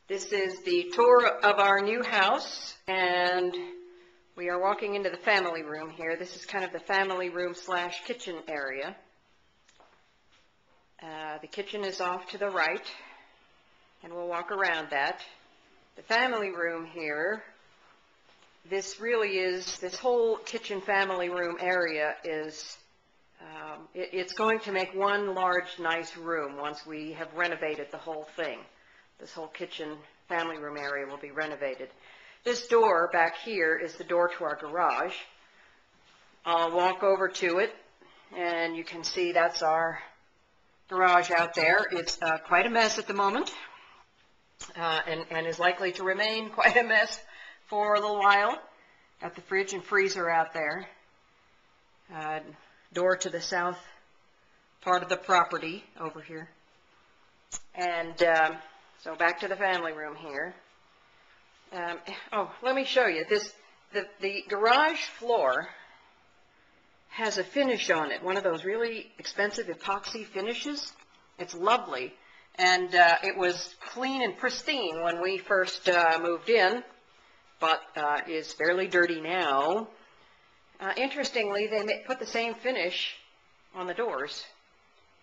This is the tour of our new house, and we are walking into the family room here. This is kind of the family room slash kitchen area. The kitchen is off to the right, and we'll walk around that. The family room here, this whole kitchen family room area is, it's going to make one large nice room once we have renovated the whole thing. This whole kitchen family room area will be renovated. This door back here is the door to our garage. I'll walk over to it, and you can see that's our garage out there. It's quite a mess at the moment, and is likely to remain quite a mess for a little while. Got the fridge and freezer out there. Door to the south part of the property over here. And so back to the family room here. Let me show you this. The garage floor has a finish on it, one of those really expensive epoxy finishes. It's lovely, and it was clean and pristine when we first moved in, but is fairly dirty now. Interestingly, they put the same finish on the doors.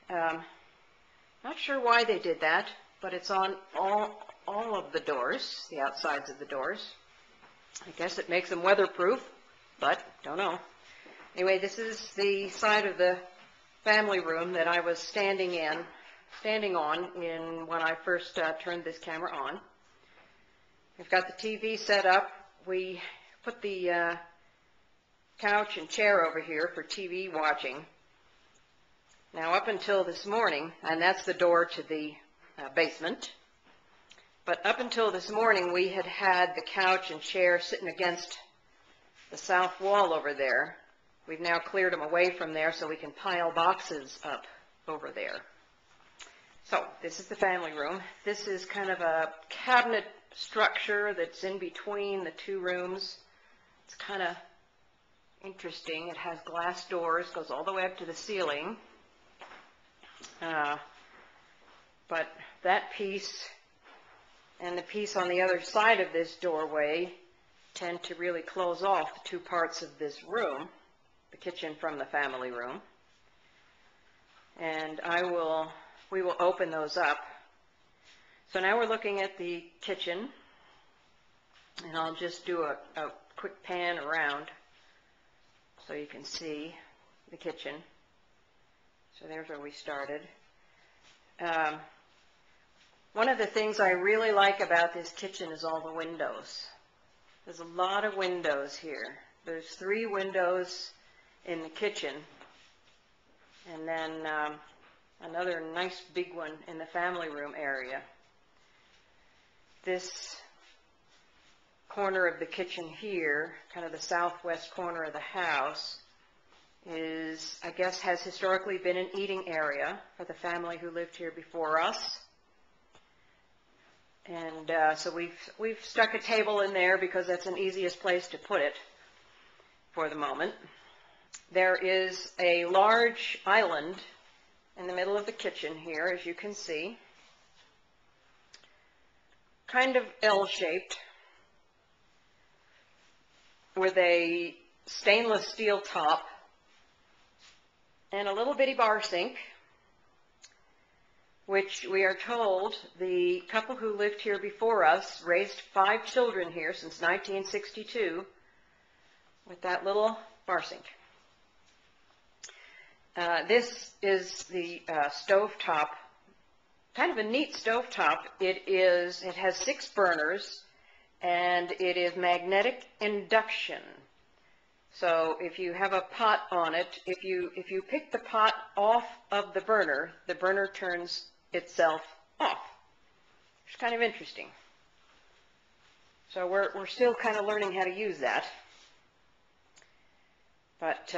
Not sure why they did that, but it's on all of the doors, the outsides of the doors. I guess it makes them weatherproof, but don't know. Anyway, this is the side of the family room that I was standing on when I first turned this camera on. We've got the TV set up. We put the couch and chair over here for TV watching. Now, up until this morning, and that's the door to the basement, but up until this morning, we had the couch and chair sitting against the south wall over there. We've now cleared them away from there so we can pile boxes up over there. So, this is the family room. This is kind of a cabinet structure that's in between the two rooms. It's kind of interesting. It has glass doors, goes all the way up to the ceiling. But that piece and the piece on the other side of this doorway tend to really close off the two parts of this room, the kitchen from the family room. And we will open those up. So now we're looking at the kitchen, and I'll just do a quick pan around so you can see the kitchen. So there's where we started. One of the things I really like about this kitchen is all the windows. There's a lot of windows here. There's 3 windows in the kitchen, and then another nice big one in the family room area. This corner of the kitchen here, kind of the southwest corner of the house, I guess has historically been an eating area for the family who lived here before us. And so we've stuck a table in there because that's the easiest place to put it for the moment. There is a large island in the middle of the kitchen here, as you can see, kind of L-shaped, with a stainless steel top and a little bitty bar sink, which we are told the couple who lived here before us raised 5 children here since 1962 with that little bar sink. This is the stovetop, kind of a neat stovetop. It has 6 burners, and it is magnetic induction. So if you have a pot on it, if you pick the pot off of the burner turns itself off. It's kind of interesting. So we're still kind of learning how to use that. But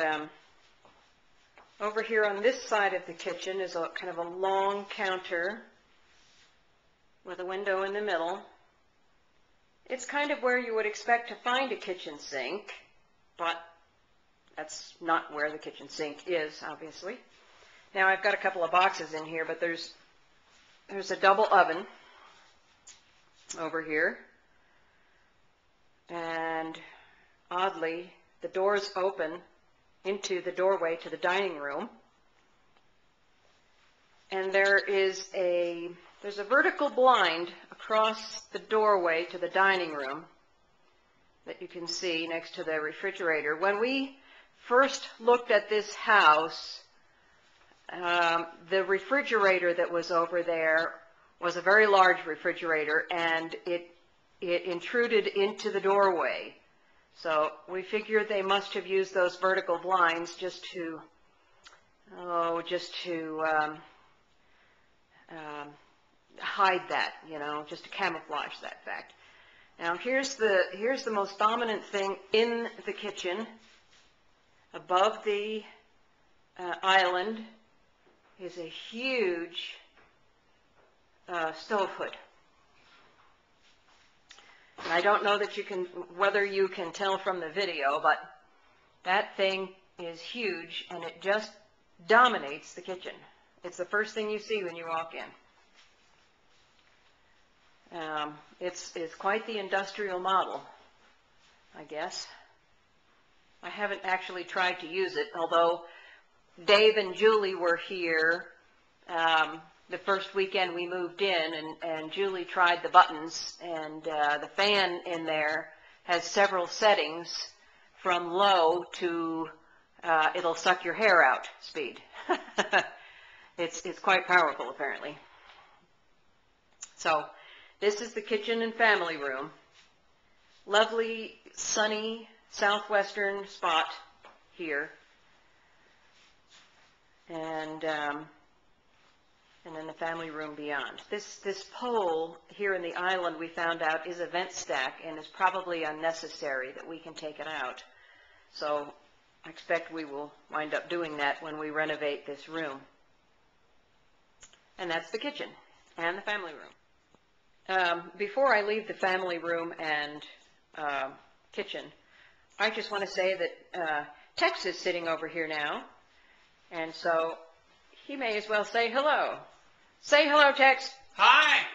over here on this side of the kitchen is a kind of a long counter with a window in the middle. It's kind of where you would expect to find a kitchen sink, but that's not where the kitchen sink is, obviously. Now I've got a couple of boxes in here, but there's a double oven over here. And oddly, the doors open into the doorway to the dining room. And there's a vertical blind across the doorway to the dining room that you can see next to the refrigerator. When we first looked at this house, the refrigerator that was over there was a very large refrigerator, and it intruded into the doorway. So we figured they must have used those vertical blinds just to hide that, just to camouflage that fact. Now here's the most dominant thing in the kitchen. Above the island is a huge stove hood. And I don't know that whether you can tell from the video, but that thing is huge, and it just dominates the kitchen. It's the first thing you see when you walk in. It's quite the industrial model, I guess. I haven't actually tried to use it, although Dave and Julie were here the first weekend we moved in, and Julie tried the buttons, and the fan in there has several settings from low to it'll suck your hair out speed. It's quite powerful, apparently. So this is the kitchen and family room. Lovely, sunny, southwestern spot here. And then the family room beyond. This pole here in the island, we found out, is a vent stack and is probably unnecessary, that we can take it out. So I expect we will wind up doing that when we renovate this room. And that's the kitchen and the family room. Before I leave the family room and kitchen, I just want to say that Tex is sitting over here now, and so he may as well say hello. Say hello, Tex. Hi.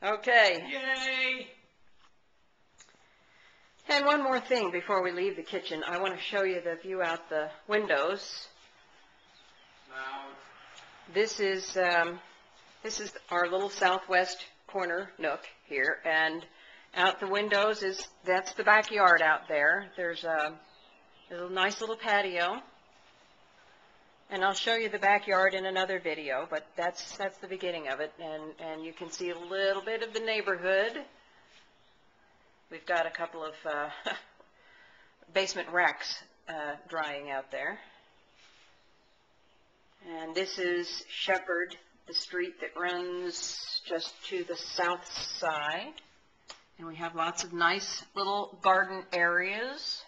Okay. Yay. And one more thing before we leave the kitchen. I want to show you the view out the windows. Now, This is our little southwest corner nook here, and out the windows that's the backyard out there. There's a nice little patio, and I'll show you the backyard in another video, but that's the beginning of it, and you can see a little bit of the neighborhood. We've got a couple of basement racks drying out there. And this is Shepherd, the street that runs just to the south side. And we have lots of nice little garden areas.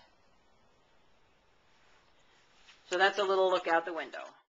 So that's a little look out the window.